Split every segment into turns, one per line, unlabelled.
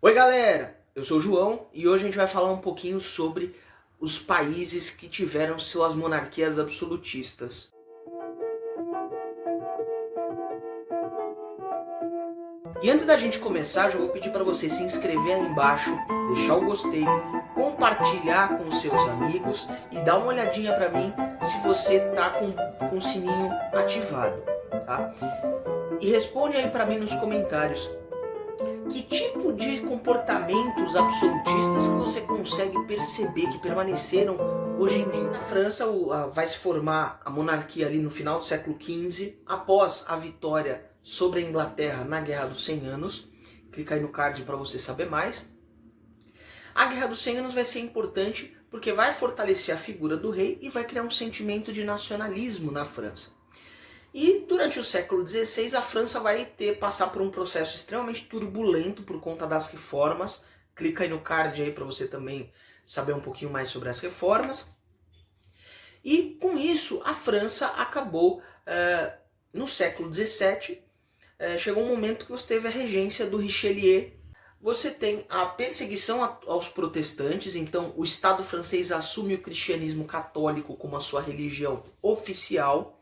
Oi galera, eu sou o João e hoje a gente vai falar um pouquinho sobre os países que tiveram suas monarquias absolutistas. E antes da gente começar, já vou pedir para você se inscrever aí embaixo, deixar o gostei, compartilhar com seus amigos e dar uma olhadinha para mim se você tá com o sininho ativado, tá? E responde aí para mim nos comentários que tipo de comportamentos absolutistas que você consegue perceber que permaneceram hoje em dia. Na França vai se formar a monarquia ali no final do século XV, após a vitória sobre a Inglaterra na Guerra dos 100 Anos. Clica aí no card para você saber mais. A Guerra dos 100 Anos vai ser importante porque vai fortalecer a figura do rei e vai criar um sentimento de nacionalismo na França. E durante o século XVI a França vai passar por um processo extremamente turbulento por conta das reformas. Clica aí no card aí para você também saber um pouquinho mais sobre as reformas. E com isso a França acabou, no século XVII, chegou um momento que você teve a regência do Richelieu. Você tem a perseguição aos protestantes, então o Estado francês assume o cristianismo católico como a sua religião oficial.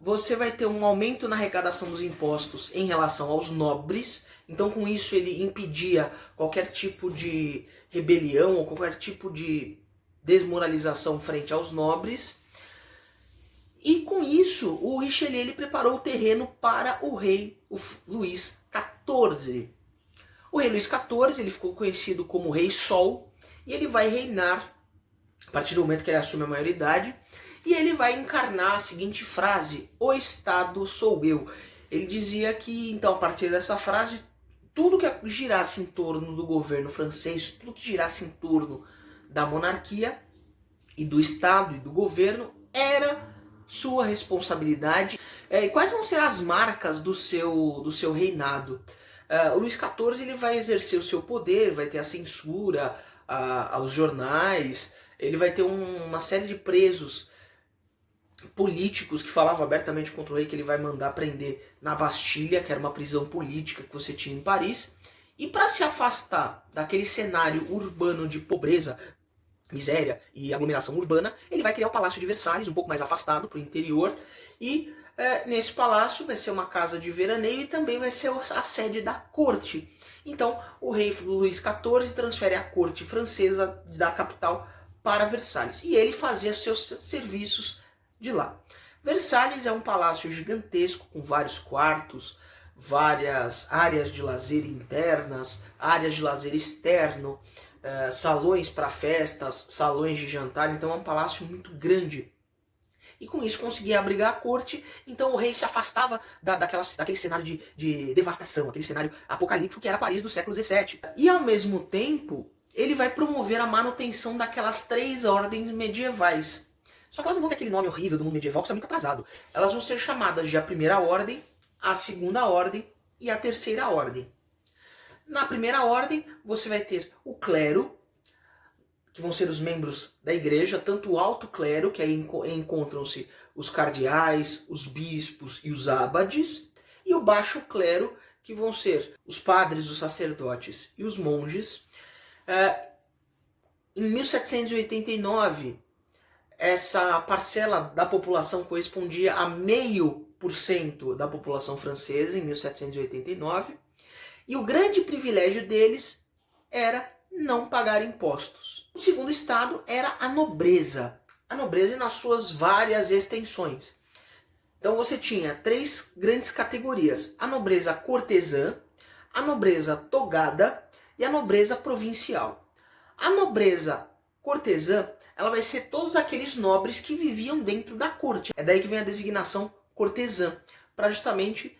Você vai ter um aumento na arrecadação dos impostos em relação aos nobres, então com isso ele impedia qualquer tipo de rebelião ou qualquer tipo de desmoralização frente aos nobres. E com isso o Richelieu ele preparou o terreno para o rei Luís XIV. O rei Luís XIV ele ficou conhecido como Rei Sol e ele vai reinar a partir do momento que ele assume a maioridade. E ele vai encarnar a seguinte frase: o Estado sou eu. Ele dizia que, então, a partir dessa frase, tudo que girasse em torno do governo francês, tudo que girasse em torno da monarquia e do Estado e do governo era sua responsabilidade. E quais vão ser as marcas do seu reinado? O Luís XIV ele vai exercer o seu poder, vai ter a censura aos jornais, ele vai ter uma série de presos políticos que falavam abertamente contra o rei, que ele vai mandar prender na Bastilha, que era uma prisão política que você tinha em Paris. E para se afastar daquele cenário urbano de pobreza, miséria e aglomeração urbana, ele vai criar o Palácio de Versalhes, um pouco mais afastado para o interior. E nesse palácio vai ser uma casa de veraneio e também vai ser a sede da corte. Então o rei Luís XIV transfere a corte francesa da capital para Versalhes. E ele fazia seus serviços de lá. Versalhes é um palácio gigantesco com vários quartos, várias áreas de lazer internas, áreas de lazer externo, salões para festas, salões de jantar. Então é um palácio muito grande. E com isso conseguia abrigar a corte, então o rei se afastava daquele cenário de devastação, aquele cenário apocalíptico que era Paris do século XVII. E ao mesmo tempo, ele vai promover a manutenção daquelas 3 ordens medievais. Só que elas não vão ter aquele nome horrível do mundo medieval que está muito atrasado. Elas vão ser chamadas de a primeira ordem, a segunda ordem e a terceira ordem. Na primeira ordem, você vai ter o clero, que vão ser os membros da igreja, tanto o alto clero, que aí encontram-se os cardeais, os bispos e os ábades, e o baixo clero, que vão ser os padres, os sacerdotes e os monges. Em 1789, essa parcela da população correspondia a 0,5% da população francesa em 1789, e o grande privilégio deles era não pagar impostos. O segundo estado era a nobreza nas suas várias extensões. Então você tinha 3 grandes categorias: a nobreza cortesã, a nobreza togada e a nobreza provincial. A nobreza cortesã ela vai ser todos aqueles nobres que viviam dentro da corte. É daí que vem a designação cortesã, para justamente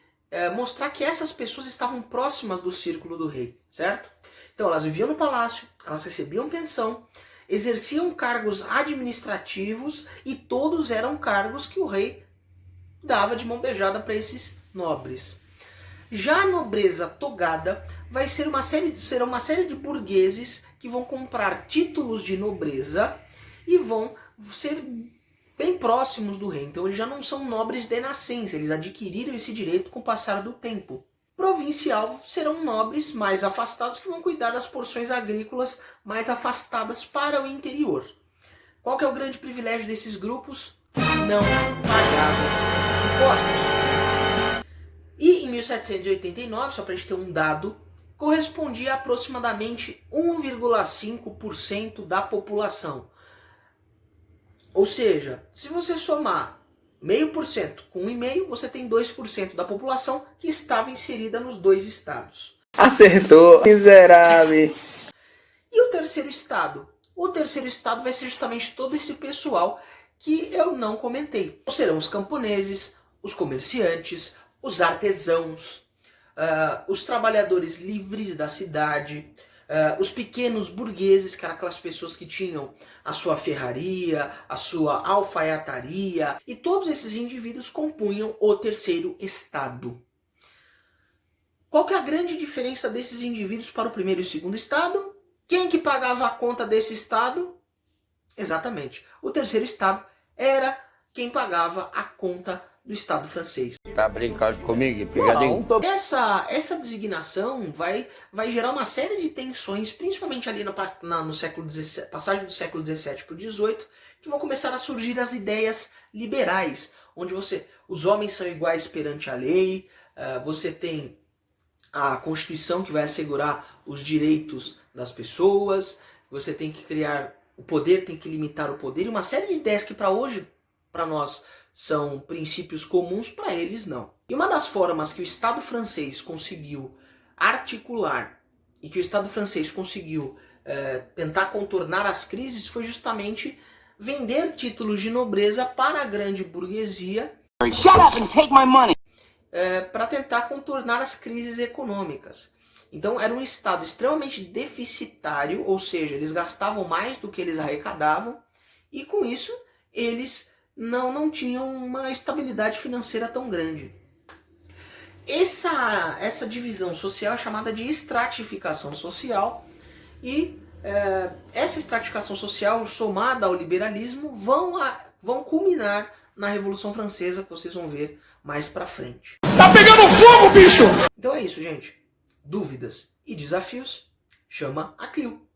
mostrar que essas pessoas estavam próximas do círculo do rei, certo? Então elas viviam no palácio, elas recebiam pensão, exerciam cargos administrativos e todos eram cargos que o rei dava de mão beijada para esses nobres. Já a nobreza togada será uma série de burgueses que vão comprar títulos de nobreza e vão ser bem próximos do rei. Então eles já não são nobres de nascença, eles adquiriram esse direito com o passar do tempo. provincial serão nobres mais afastados que vão cuidar das porções agrícolas mais afastadas para o interior. Qual que é o grande privilégio desses grupos? Não pagavam impostos. E em 1789, só para a gente ter um dado, correspondia a aproximadamente 1,5% da população. Ou seja, se você somar 0,5% com 1,5%, você tem 2% da população que estava inserida nos dois estados.
Acertou, miserável!
E o terceiro estado? O terceiro estado vai ser justamente todo esse pessoal que eu não comentei. Serão os camponeses, os comerciantes, os artesãos, os trabalhadores livres da cidade, os pequenos burgueses, que eram aquelas pessoas que tinham a sua ferraria, a sua alfaiataria, e todos esses indivíduos compunham o terceiro estado. Qual que é a grande diferença desses indivíduos para o primeiro e o segundo estado? Quem que pagava a conta desse estado? Exatamente, o terceiro estado era quem pagava a conta do estado francês.
Tá brincando comigo, pegadinho?
Essa designação vai gerar uma série de tensões, principalmente ali no século XVII, passagem do século XVII para o XVIII, que vão começar a surgir as ideias liberais, onde os homens são iguais perante a lei, você tem a Constituição que vai assegurar os direitos das pessoas, você tem que criar o poder, tem que limitar o poder, e uma série de ideias que para nós, são princípios comuns, para eles não. E uma das formas que o Estado francês conseguiu articular e que o Estado francês conseguiu tentar contornar as crises foi justamente vender títulos de nobreza para a grande burguesia.
Shut up and take my money.
Para tentar contornar as crises econômicas. Então era um Estado extremamente deficitário, ou seja, eles gastavam mais do que eles arrecadavam, e com isso eles não tinham uma estabilidade financeira tão grande. Essa divisão social é chamada de estratificação social, e essa estratificação social somada ao liberalismo vão culminar na Revolução Francesa, que vocês vão ver mais pra frente.
Tá pegando fogo, bicho!
Então é isso, gente. Dúvidas e desafios? Chama a Clio.